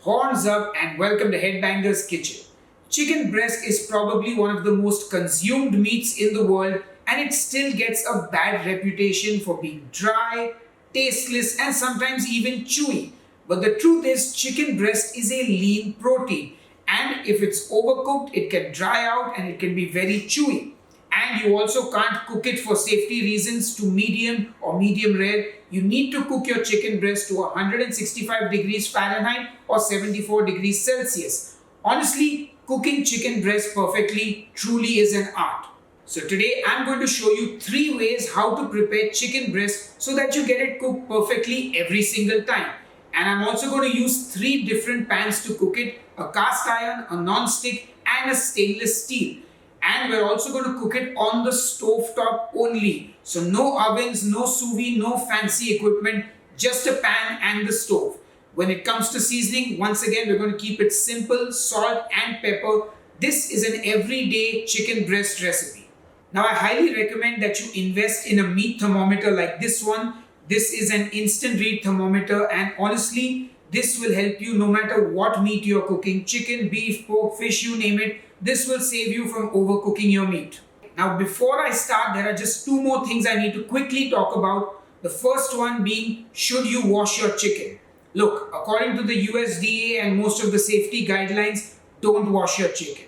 Horns up and welcome to Headbanger's Kitchen. Chicken breast is probably one of the most consumed meats in the world, and it still gets a bad reputation for being dry, tasteless, and sometimes even chewy. But the truth is, chicken breast is a lean protein, and if it's overcooked, it can dry out and it can be very chewy. And you also can't cook it for safety reasons to medium or medium rare. You need to cook your chicken breast to 165 degrees Fahrenheit or 74 degrees Celsius. Honestly, cooking chicken breast perfectly truly is an art. So today I'm going to show you 3 ways how to prepare chicken breast so that you get it cooked perfectly every single time. And I'm also going to use 3 different pans to cook it: a cast iron, a non-stick, and a stainless steel. And we're also going to cook it on the stove top only. So no ovens, no sous vide, no fancy equipment, just a pan and the stove. When it comes to seasoning, once again, we're going to keep it simple: salt and pepper. This is an everyday chicken breast recipe. Now, I highly recommend that you invest in a meat thermometer like this one. This is an instant read thermometer, and honestly, this will help you no matter what meat you're cooking: chicken, beef, pork, fish, you name it. This will save you from overcooking your meat. Now, before I start, there are just 2 more things I need to quickly talk about. The first one being, should you wash your chicken? Look, according to the USDA and most of the safety guidelines, don't wash your chicken.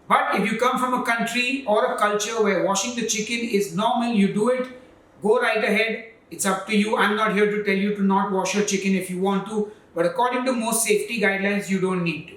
But if you come from a country or a culture where washing the chicken is normal, you do it, go right ahead. It's up to you. I'm not here to tell you to not wash your chicken if you want to, but according to most safety guidelines, you don't need to.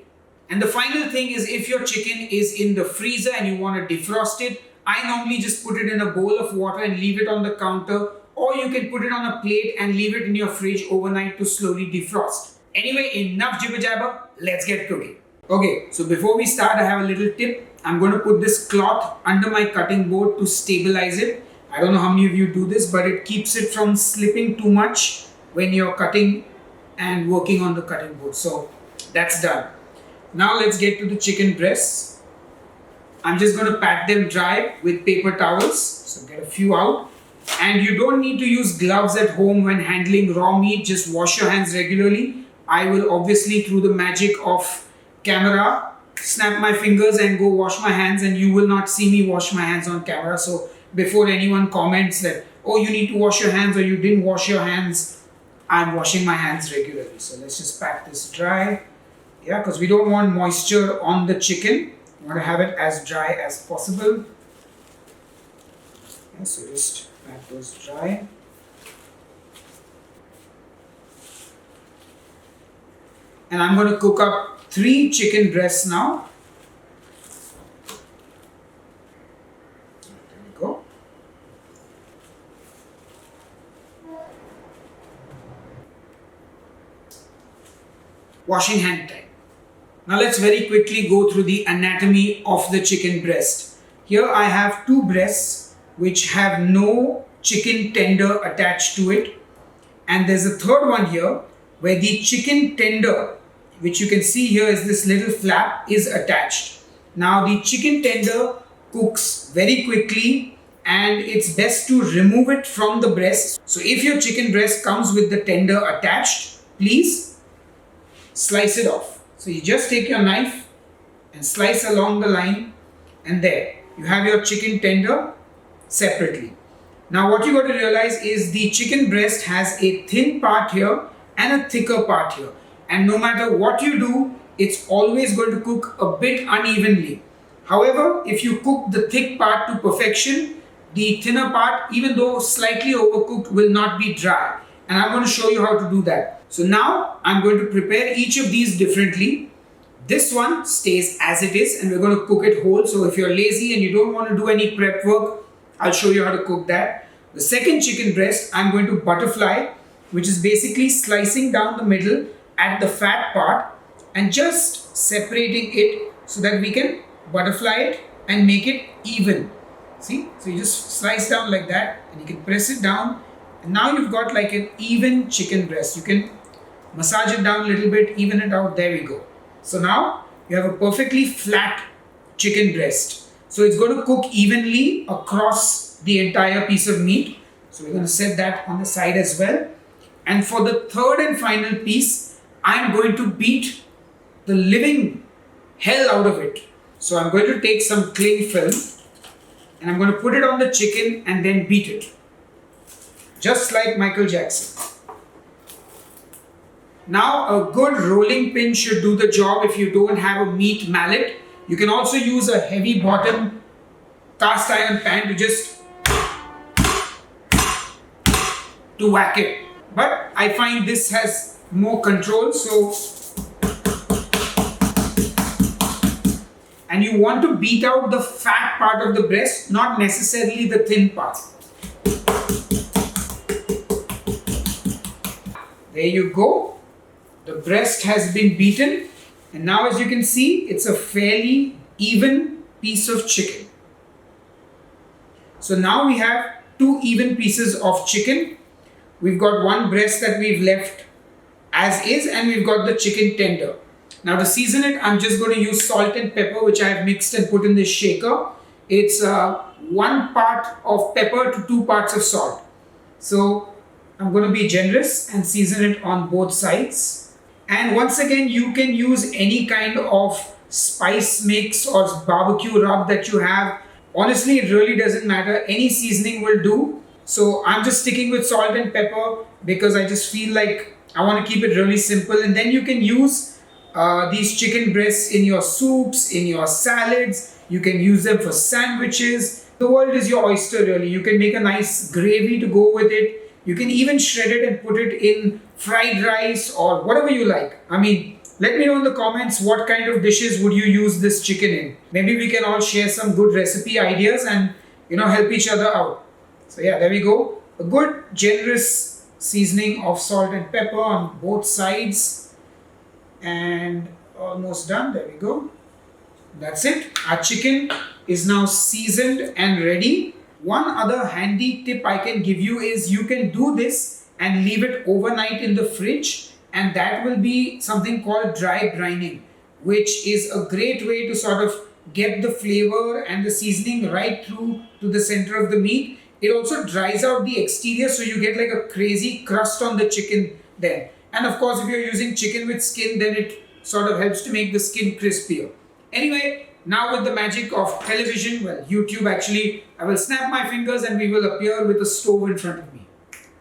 And the final thing is, if your chicken is in the freezer and you want to defrost it, I normally just put it in a bowl of water and leave it on the counter, or you can put it on a plate and leave it in your fridge overnight to slowly defrost. Anyway, enough jibber jabber, let's get cooking. Okay, so before we start, I have a little tip. I'm going to put this cloth under my cutting board to stabilize it. I don't know how many of you do this, but it keeps it from slipping too much when you're cutting and working on the cutting board. So that's done. Now let's get to the chicken breasts. I'm just going to pat them dry with paper towels. So get a few out. And you don't need to use gloves at home when handling raw meat. Just wash your hands regularly. I will obviously, through the magic of camera, snap my fingers and go wash my hands, and you will not see me wash my hands on camera. So before anyone comments that, oh, you need to wash your hands or you didn't wash your hands, I'm washing my hands regularly. So let's just pat this dry. Yeah, because we don't want moisture on the chicken. We want to have it as dry as possible. Yeah, so just pat those dry. And I'm going to cook up 3 chicken breasts now. There we go. Washing hand time. Now let's very quickly go through the anatomy of the chicken breast. Here I have 2 breasts which have no chicken tender attached to it. And there's a third one here where the chicken tender, which you can see here is this little flap, is attached. Now the chicken tender cooks very quickly and it's best to remove it from the breast. So if your chicken breast comes with the tender attached, please slice it off. So you just take your knife and slice along the line, and there you have your chicken tender separately. Now what you got to realize is the chicken breast has a thin part here and a thicker part here. And no matter what you do, it's always going to cook a bit unevenly. However, if you cook the thick part to perfection, the thinner part, even though slightly overcooked, will not be dry. And I'm going to show you how to do that. So now I'm going to prepare each of these differently. This one stays as it is and we're going to cook it whole. So if you're lazy and you don't want to do any prep work, I'll show you how to cook that. The second chicken breast, I'm going to butterfly, which is basically slicing down the middle at the fat part and just separating it so that we can butterfly it and make it even. See? So you just slice down like that and you can press it down. And now you've got like an even chicken breast. You can massage it down a little bit, even it out. There we go. So now you have a perfectly flat chicken breast. So it's going to cook evenly across the entire piece of meat. So we're going to set that on the side as well. And for the third and final piece, I'm going to beat the living hell out of it. So I'm going to take some cling film and I'm going to put it on the chicken and then beat it. Just like Michael Jackson. Now a good rolling pin should do the job if you don't have a meat mallet. You can also use a heavy bottom cast iron pan to just whack it. But I find this has more control, and you want to beat out the fat part of the breast, not necessarily the thin part. There you go. The breast has been beaten, and now as you can see, it's a fairly even piece of chicken. So now we have 2 even pieces of chicken. We've got one breast that we've left as is, and we've got the chicken tender. Now to season it, I'm just going to use salt and pepper, which I have mixed and put in this shaker. It's 1 part of pepper to 2 parts of salt. So I'm going to be generous and season it on both sides. And once again, you can use any kind of spice mix or barbecue rub that you have. Honestly, it really doesn't matter. Any seasoning will do. So I'm just sticking with salt and pepper because I just feel like I want to keep it really simple. And then you can use these chicken breasts in your soups, in your salads. You can use them for sandwiches. The world is your oyster, really. You can make a nice gravy to go with it. You can even shred it and put it in fried rice or whatever you like. I mean, let me know in the comments what kind of dishes would you use this chicken in. Maybe we can all share some good recipe ideas and help each other out. So yeah, there we go. A good generous seasoning of salt and pepper on both sides. And almost done. There we go. That's it. Our chicken is now seasoned and ready. One other handy tip I can give you is you can do this and leave it overnight in the fridge, and that will be something called dry brining, which is a great way to sort of get the flavor and the seasoning right through to the center of the meat. It also dries out the exterior, so you get like a crazy crust on the chicken then. And of course, if you're using chicken with skin, then it sort of helps to make the skin crispier. Anyway, now with the magic of television, well, YouTube actually, I will snap my fingers and we will appear with a stove in front of me.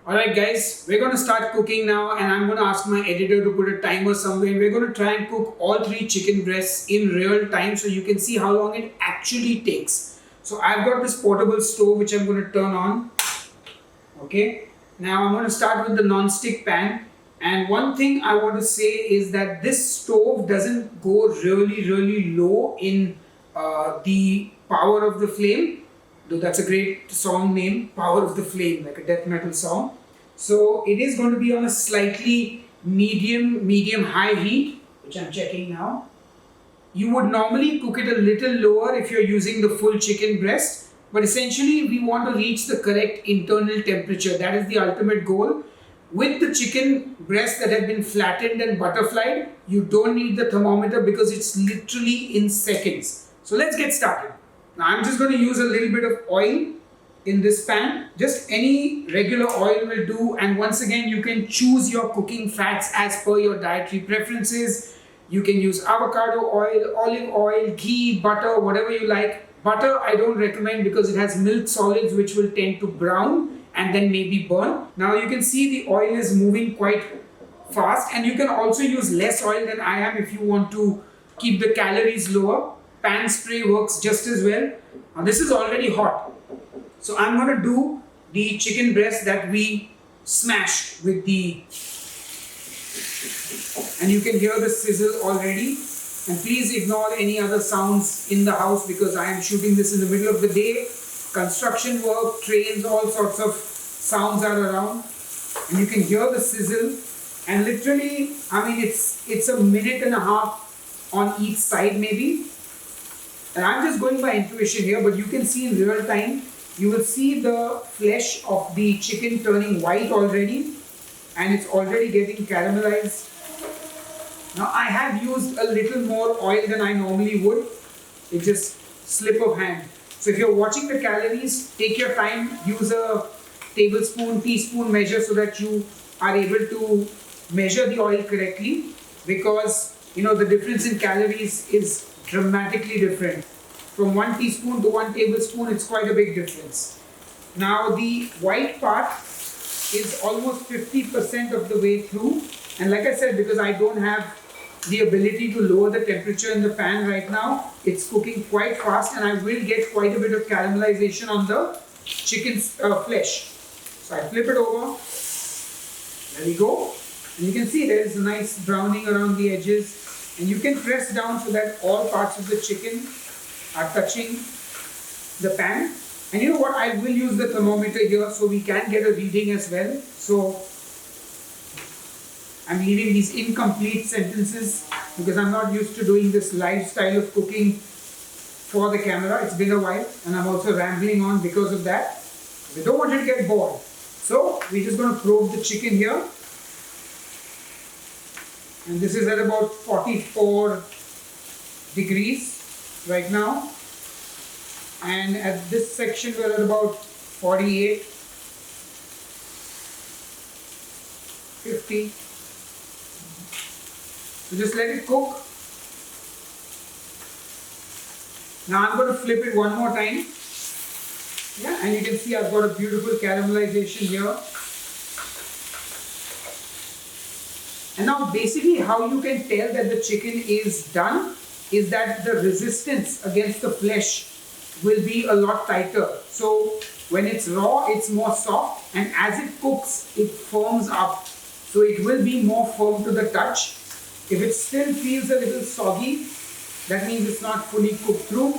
Alright guys, we're going to start cooking now, and I'm going to ask my editor to put a timer somewhere, and we're going to try and cook all 3 chicken breasts in real time so you can see how long it actually takes. So I've got this portable stove which I'm going to turn on. Okay, now I'm going to start with the non-stick pan. And one thing I want to say is that this stove doesn't go really low in the power of the flame, though that's a great song name, Power of the Flame, like a death metal song. So it is going to be on a slightly medium high heat, which I'm checking now. You would normally cook it a little lower if you're using the full chicken breast, but essentially we want to reach the correct internal temperature. That is the ultimate goal. With the chicken breasts that have been flattened and butterflied, you don't need the thermometer because it's literally in seconds. So let's get started. Now I'm just going to use a little bit of oil in this pan. Just any regular oil will do, and once again you can choose your cooking fats as per your dietary preferences. You can use avocado oil, olive oil, ghee, butter, whatever you like. Butter I don't recommend because it has milk solids which will tend to brown and then maybe burn. Now you can see the oil is moving quite fast, and you can also use less oil than I am if you want to keep the calories lower. Pan spray works just as well. Now this is already hot. So I'm going to do the chicken breast that we smashed with the, and you can hear the sizzle already. And please ignore any other sounds in the house because I am shooting this in the middle of the day. Construction work, trains, all sorts of sounds are around, and you can hear the sizzle. And literally, I mean, it's a minute and a half on each side maybe. And I'm just going by intuition here, but you can see in real time, you will see the flesh of the chicken turning white already, and it's already getting caramelized. Now I have used a little more oil than I normally would. It's just slip of hand. So if you're watching the calories, take your time, use a tablespoon, teaspoon measure so that you are able to measure the oil correctly, because The difference in calories is dramatically different. From 1 teaspoon to 1 tablespoon, it's quite a big difference. Now the white part is almost 50% of the way through, and like I said, because I don't have the ability to lower the temperature in the pan right now, it's cooking quite fast, and I will get quite a bit of caramelization on the chicken's flesh. So I flip it over. There we go. And you can see there is a nice browning around the edges, and you can press down so that all parts of the chicken are touching the pan. And you know what, I will use the thermometer here so we can get a reading as well. So I'm leaving these incomplete sentences because I'm not used to doing this live style of cooking for the camera. It's been a while, and I'm also rambling on because of that. We don't want you to get bored. So we're just going to probe the chicken here. And this is at about 44 degrees right now. And at this section we're at about 48, 50. So just let it cook. Now I'm going to flip it one more time. Yeah, and you can see I've got a beautiful caramelization here. And now basically how you can tell that the chicken is done is that the resistance against the flesh will be a lot tighter. So when it's raw, it's more soft, and as it cooks, it firms up. So it will be more firm to the touch. If it still feels a little soggy, that means it's not fully cooked through.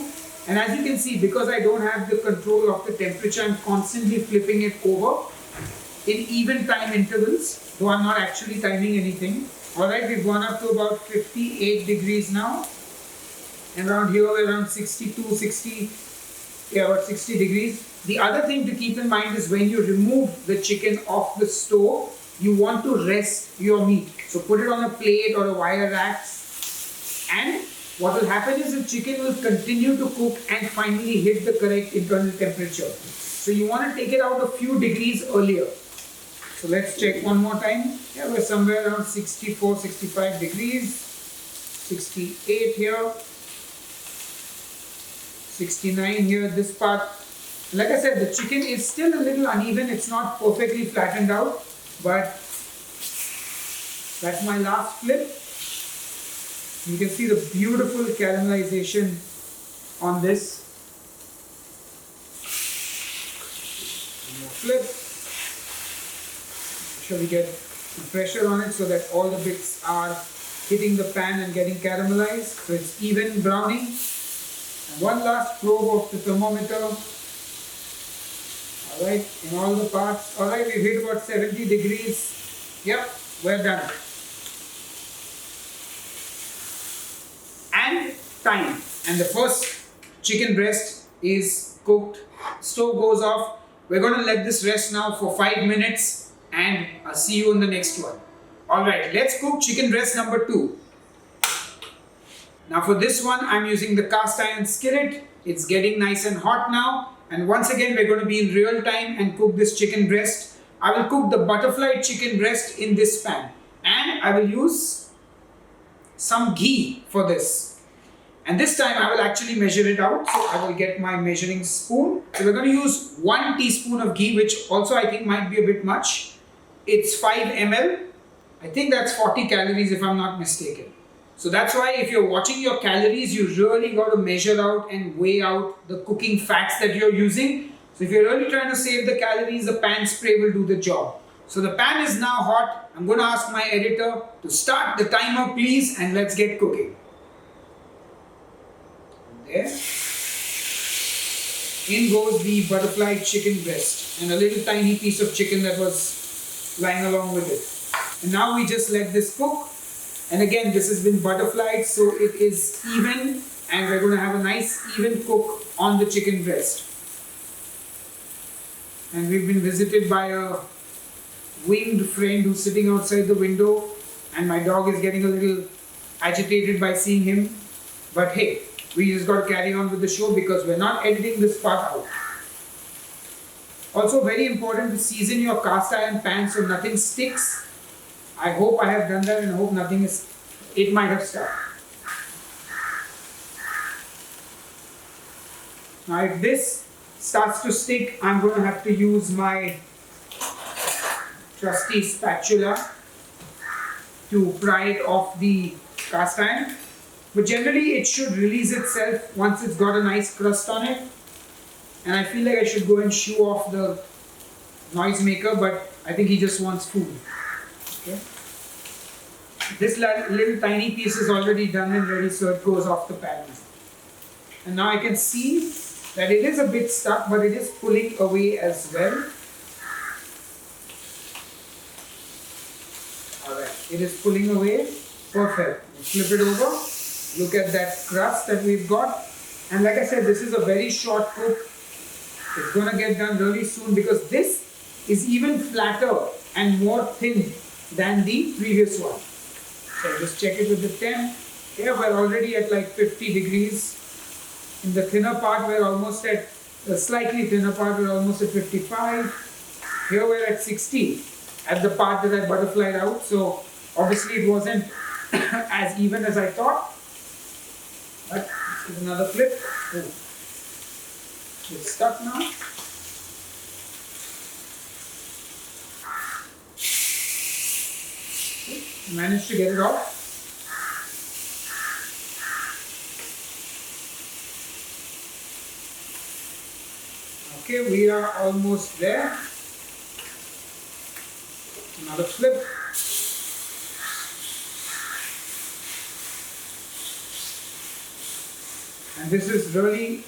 And as you can see, because I don't have the control of the temperature, I'm constantly flipping it over in even time intervals, though I'm not actually timing anything. Alright, we've gone up to about 58 degrees now. And around here we're around 62, 60, about 60 degrees. The other thing to keep in mind is when you remove the chicken off the stove, you want to rest your meat. So put it on a plate or a wire rack, and what will happen is the chicken will continue to cook and finally hit the correct internal temperature. So you want to take it out a few degrees earlier. So let's check one more time. Yeah, we're somewhere around 64, 65 degrees, 68 here, 69 here, this part. Like I said, the chicken is still a little uneven. It's not perfectly flattened out, but that's my last flip. You can see the beautiful caramelization on this. One more flip. Make sure we get the pressure on it so that all the bits are hitting the pan and getting caramelized. So it's even browning. And one last probe of the thermometer. Alright, in all the parts. Alright, we've hit about 70 degrees. Yep, we're done. And time. And the first chicken breast is cooked. Stove goes off. We're going to let this rest now for 5 minutes, and I'll see you in the next one. Alright, let's cook chicken breast number 2. Now for this one, I'm using the cast iron skillet. It's getting nice and hot now. And once again, we're going to be in real time and cook this chicken breast. I will cook the butterfly chicken breast in this pan. And I will use some ghee for this. And this time I will actually measure it out. So I will get my measuring spoon. So we're going to use 1 teaspoon of ghee, which also I think might be a bit much. It's 5 ml. I think that's 40 calories if I'm not mistaken. So that's why if you're watching your calories, you really got to measure out and weigh out the cooking fats that you're using. So if you're really trying to save the calories, the pan spray will do the job. So the pan is now hot. I'm going to ask my editor to start the timer, please, and let's get cooking. There. In goes the butterfly chicken breast and a little tiny piece of chicken that was lying along with it. And now we just let this cook. And again, this has been butterflied, so it is even, and we're going to have a nice even cook on the chicken breast. And we've been visited by a winged friend who's sitting outside the window, and my dog is getting a little agitated by seeing him. But hey, we just got to carry on with the show because we're not editing this part out. Also very important to season your cast iron pan so nothing sticks. I hope I have done that, and I hope nothing is it might have stuck. Now if this starts to stick, I'm going to have to use my trusty spatula to pry it off the cast iron. But generally it should release itself once it's got a nice crust on it. And I feel like I should go and shoo off the noisemaker, but I think he just wants food. Okay. This little tiny piece is already done and ready, so it goes off the pan. And now I can see that it is a bit stuck, but it is pulling away as well. Alright, it is pulling away. Perfect. Flip it over. Look at that crust that we've got. And like I said, this is a very short cook. It's going to get done really soon because this is even flatter and more thin than the previous one. So just check it with the temp. Here we're already at like 50 degrees. In the thinner part we're almost at, the slightly thinner part we're almost at 55. Here we're at 60 at the part that I butterflied out. So obviously it wasn't as even as I thought. But let's give another flip. Oh. It's stuck now. Managed to get it off. Okay, we are almost there. Another flip. And this is really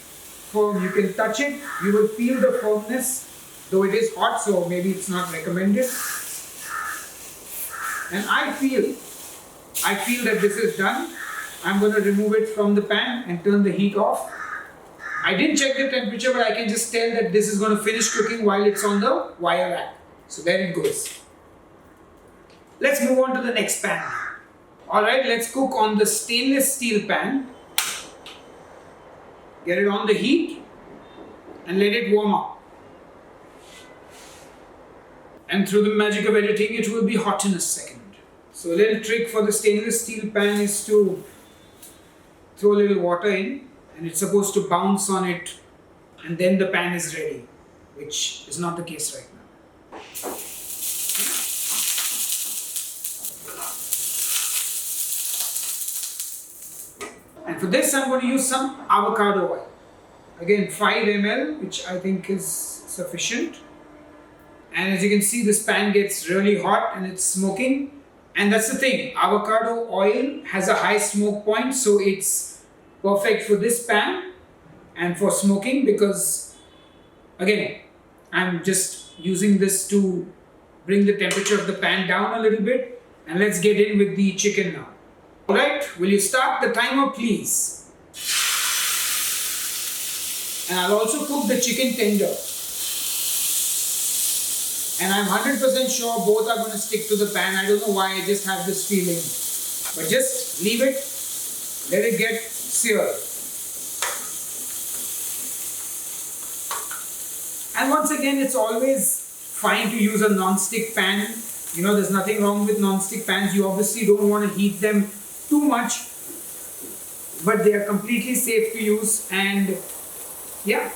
firm. You can touch it, you will feel the firmness, though it is hot, so maybe it's not recommended. And I feel that this is done. I'm going to remove it from the pan and turn the heat off. I didn't check the temperature, but I can just tell that this is going to finish cooking while it's on the wire rack. So there it goes. Let's move on to the next pan. Alright, let's cook on the stainless steel pan. Get it on the heat and let it warm up. And through the magic of editing, it will be hot in a second. So a little trick for the stainless steel pan is to throw a little water in, and it's supposed to bounce on it, and then the pan is ready, which is not the case right now. And for this I'm going to use some avocado oil. Again 5 ml, which I think is sufficient. And as you can see, this pan gets really hot and it's smoking. And that's the thing, avocado oil has a high smoke point, so it's perfect for this pan and for smoking, because again, I'm just using this to bring the temperature of the pan down a little bit. And let's get in with the chicken now. Alright, will you start the timer please? And I'll also cook the chicken tender. And I'm 100% sure both are going to stick to the pan. I don't know why, I just have this feeling. But just leave it, let it get seared. And once again, it's always fine to use a non-stick pan. You know, there's nothing wrong with non-stick pans. You obviously don't want to heat them too much, but they are completely safe to use. And yeah,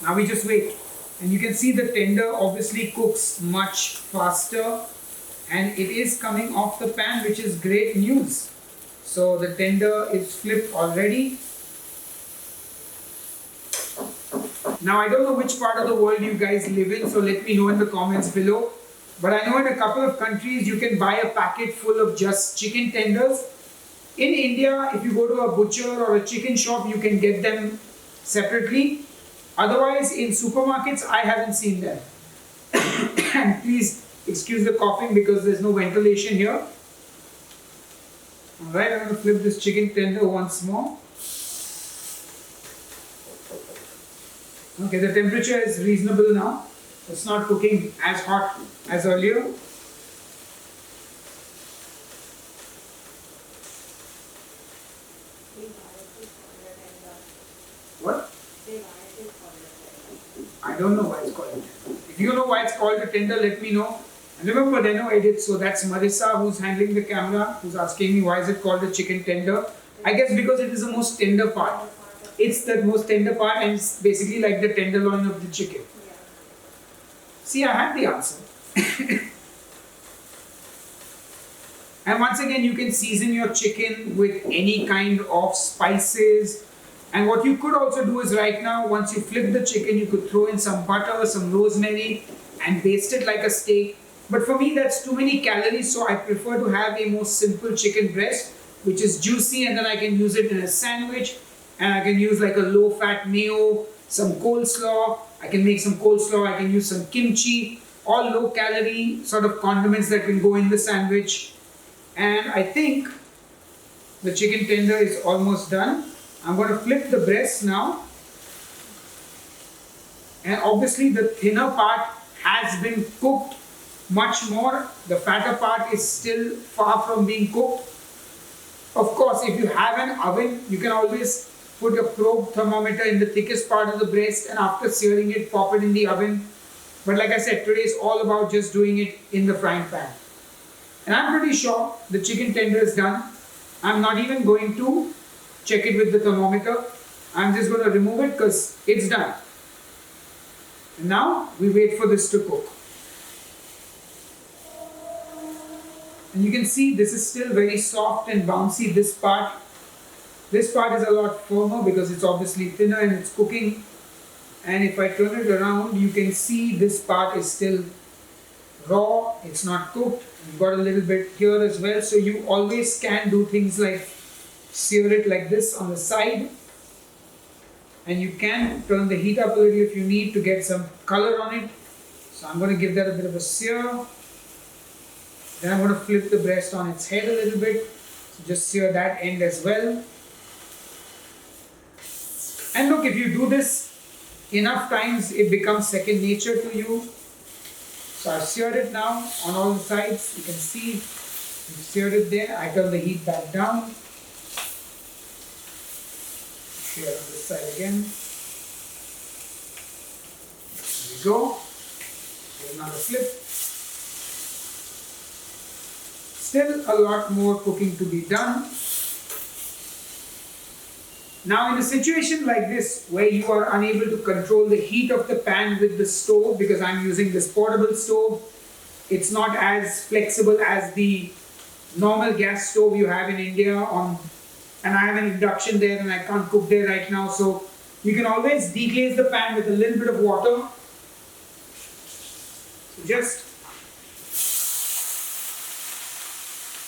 now we just wait. And you can see the tender obviously cooks much faster, and it is coming off the pan, which is great news. So the tender is flipped already. Now I don't know which part of the world you guys live in, so let me know in the comments below. But I know in a couple of countries you can buy a packet full of just chicken tenders. In India, if you go to a butcher or a chicken shop, you can get them separately. Otherwise, in supermarkets, I haven't seen them. And please excuse the coughing because there's no ventilation here. Alright, I'm going to flip this chicken tender once more. Okay, the temperature is reasonable now. It's not cooking as hot as earlier. What? I don't know why it's called a tender. If you know why it's called a tender, let me know. And remember, there are no edits, so that's Marissa who's handling the camera, who's asking me why is it called a chicken tender. I guess because it is the most tender part. It's the most tender part and it's basically like the tenderloin of the chicken. See, I had the answer. And once again, you can season your chicken with any kind of spices. And what you could also do is right now, once you flip the chicken, you could throw in some butter, some rosemary, and baste it like a steak. But for me, that's too many calories, so I prefer to have a more simple chicken breast, which is juicy, and then I can use it in a sandwich. And I can use like a low-fat mayo, some coleslaw. I can make some coleslaw. I can use some kimchi, all low-calorie sort of condiments that can go in the sandwich. And I think the chicken tender is almost done. I'm going to flip the breast now. And obviously the thinner part has been cooked much more. The fatter part is still far from being cooked. Of course, if you have an oven, you can always put a probe thermometer in the thickest part of the breast and after searing it, pop it in the oven. But like I said, today is all about just doing it in the frying pan. And I'm pretty sure the chicken tender is done. I'm not even going to check it with the thermometer. I'm just going to remove it because it's done. And now we wait for this to cook. And you can see this is still very soft and bouncy, this part. This part is a lot firmer because it's obviously thinner and it's cooking. And if I turn it around, you can see this part is still raw, it's not cooked. You've got a little bit here as well, so you always can do things like sear it like this on the side, and you can turn the heat up a little if you need to get some color on it. So I'm going to give that a bit of a sear. Then I'm going to flip the breast on its head a little bit, so just sear that end as well. And look, if you do this enough times, it becomes second nature to you. So I've seared it now on all the sides. You can see we've seared it there. I turn the heat back down. Sear on this side again. There we go. Here's another flip. Still a lot more cooking to be done. Now in a situation like this where you are unable to control the heat of the pan with the stove, because I'm using this portable stove, it's not as flexible as the normal gas stove you have in India and I have an induction there and I can't cook there right now, so you can always deglaze the pan with a little bit of water. So just,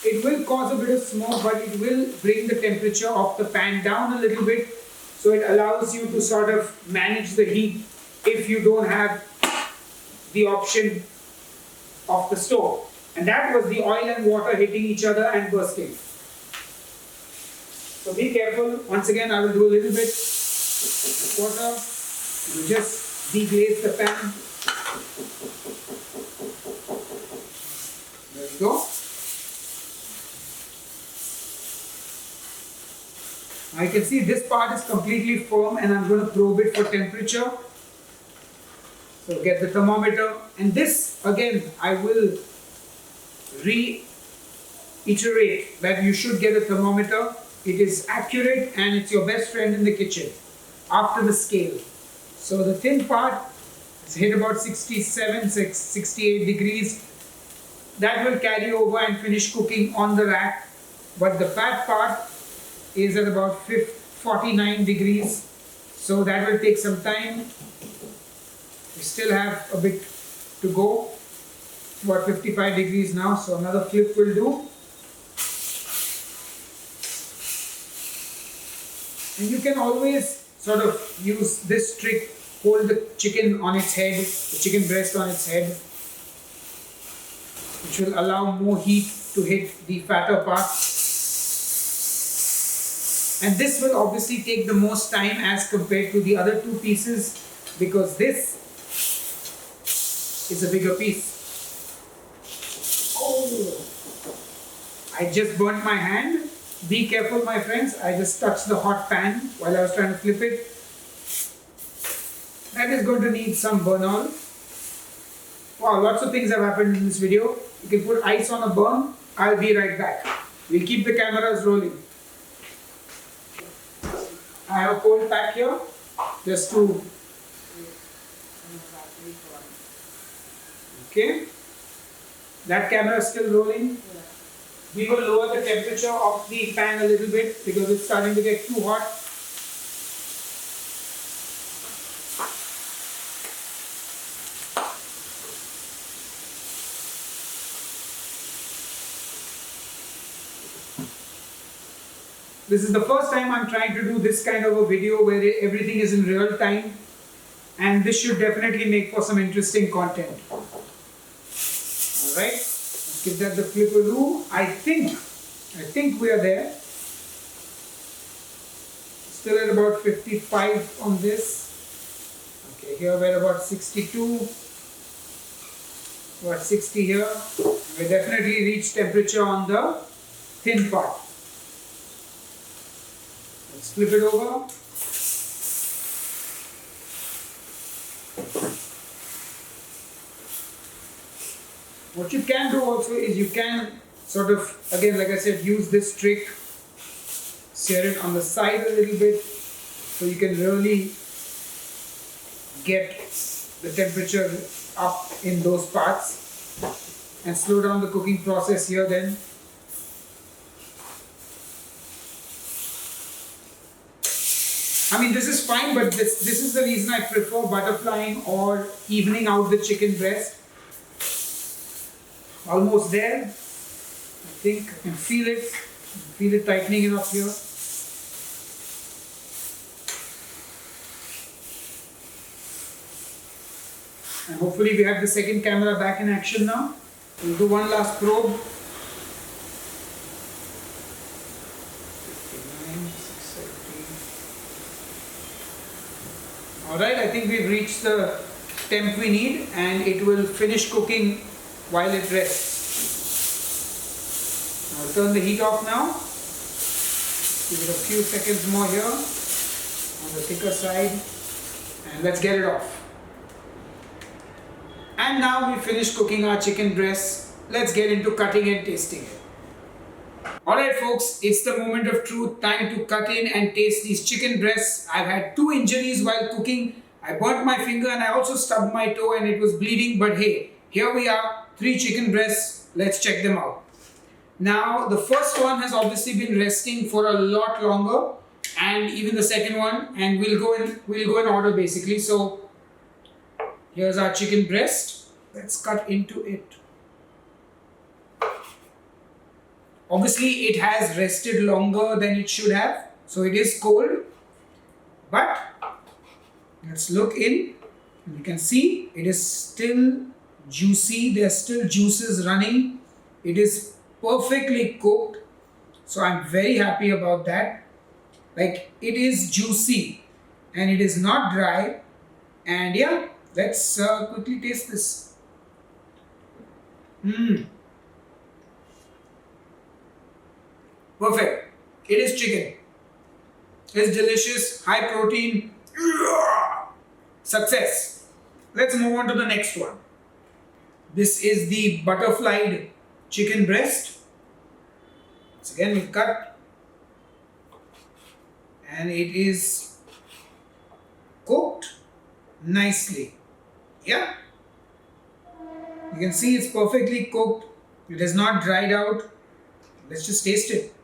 it will cause a bit of smoke, but it will bring the temperature of the pan down a little bit, so it allows you to sort of manage the heat if you don't have the option of the stove. And that was the oil and water hitting each other and bursting. So be careful. Once again, I will do a little bit of water. You just deglaze the pan. There we go. I can see this part is completely firm and I'm going to probe it for temperature. So get the thermometer, and this again I will reiterate that you should get a thermometer. It is accurate and it's your best friend in the kitchen after the scale. So the thin part is hit about 67, 68 degrees. That will carry over and finish cooking on the rack, but the fat part is at about 49 degrees, so that will take some time. We still have a bit to go, about 55 degrees now, so another flip will do. And you can always sort of use this trick, hold the chicken on its head, the chicken breast on its head, which will allow more heat to hit the fatter part. And this will obviously take the most time as compared to the other two pieces, because this is a bigger piece. Oh, I just burnt my hand. Be careful, my friends. I just touched the hot pan while I was trying to flip it. That is going to need some burn oil. Wow, lots of things have happened in this video. You can put ice on a burn. I'll be right back. We'll keep the cameras rolling. I have a cold pack here just to. Okay. That camera is still rolling. We will lower the temperature of the pan a little bit because it's starting to get too hot. This is the first time I'm trying to do this kind of a video where everything is in real time, and this should definitely make for some interesting content. Alright, let's give that the flipperoo. I think we are there. Still at about 55 on this. Okay, here we're about 62. About 60 here. We definitely reached temperature on the thin part. Let's flip it over. What you can do also is you can sort of, again, like I said, use this trick, sear it on the side a little bit so you can really get the temperature up in those parts and slow down the cooking process here then. I mean, this is fine, but this is the reason I prefer butterflying or evening out the chicken breast. Almost there. I think I can feel it tightening enough here. And hopefully we have the second camera back in action now. We'll do one last probe. 59, 670. Alright, I think we've reached the temp we need and it will finish cooking while it rests. I'll turn the heat off now. Give it a few seconds more here on the thicker side and let's get it off. And now we finished cooking our chicken breast. Let's get into cutting and tasting it. Alright folks, it's the moment of truth. Time to cut in and taste these chicken breasts. I've had 2 injuries while cooking. I burnt my finger and I also stubbed my toe and it was bleeding, but hey, here we are, 3 chicken breasts. Let's check them out. Now the first one has obviously been resting for a lot longer, and even the second one, and we'll go in order basically. So here's our chicken breast. Let's cut into it. Obviously it has rested longer than it should have, so it is cold, but let's look in and you can see it is still juicy. There are still juices running. It is perfectly cooked, so I'm very happy about that. Like, it is juicy and it is not dry. And yeah, let's quickly taste this. Perfect. It is chicken. It's delicious, high protein. Success. Let's move on to the next one. This is the butterflied chicken breast. Once again we cut and it is cooked nicely. Yeah, you can see it's perfectly cooked. It is not dried out. Let's just taste it.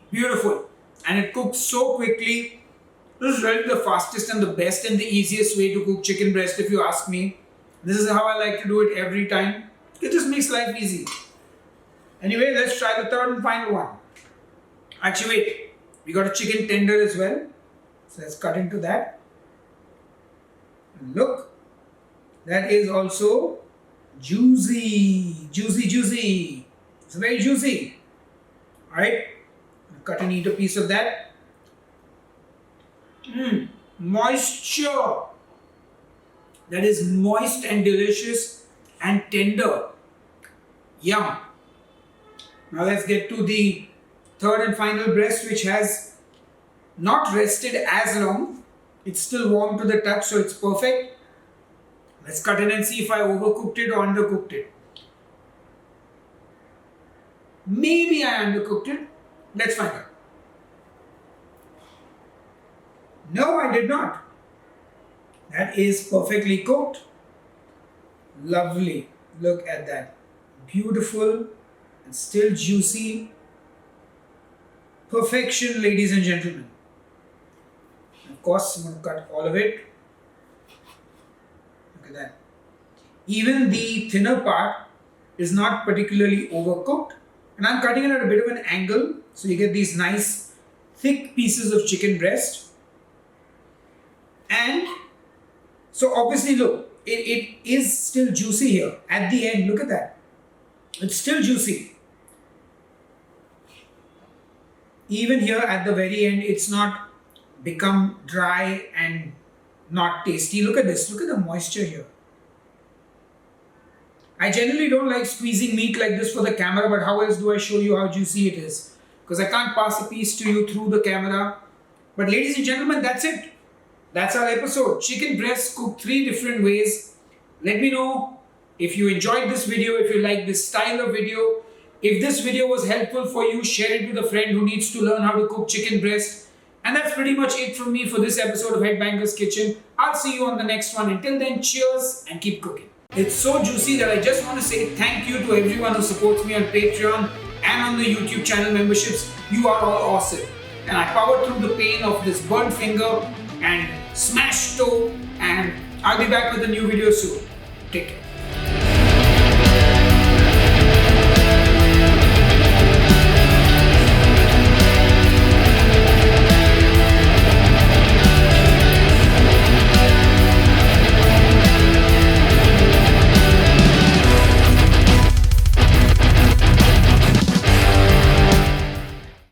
Beautiful, and it cooks so quickly. This is really the fastest and the best and the easiest way to cook chicken breast if you ask me. This is how I like to do it every time. It just makes life easy. Anyway, let's try the third and final one. Actually wait, we got a chicken tender as well. So let's cut into that. And look, that is also juicy. Juicy. It's very juicy. Alright, cut and eat a piece of that. Moisture. That is moist and delicious and tender. Yum. Now let's get to the third and final breast, which has not rested as long. It's still warm to the touch, so it's perfect. Let's cut in and see if I overcooked it or undercooked it. Maybe I undercooked it. Let's find out. No, I did not. That is perfectly cooked. Lovely. Look at that. Beautiful and still juicy. Perfection, ladies and gentlemen. Of course, I'm going to cut all of it. Look at that. Even the thinner part is not particularly overcooked. And I'm cutting it at a bit of an angle. So you get these nice thick pieces of chicken breast. And so obviously look, it is still juicy here. At the end, look at that. It's still juicy. Even here at the very end, it's not become dry and not tasty. Look at this. Look at the moisture here. I generally don't like squeezing meat like this for the camera, but how else do I show you how juicy it is? Because I can't pass a piece to you through the camera. But ladies and gentlemen, that's it. That's our episode. Chicken breast cooked 3 different ways. Let me know if you enjoyed this video, if you like this style of video. If this video was helpful for you, share it with a friend who needs to learn how to cook chicken breast. And that's pretty much it from me for this episode of Headbanger's Kitchen. I'll see you on the next one. Until then, cheers and keep cooking. It's so juicy that I just want to say thank you to everyone who supports me on Patreon and on the YouTube channel memberships. You are all awesome. And I powered through the pain of this burnt finger and smashed toe, and I'll be back with a new video soon. Take care.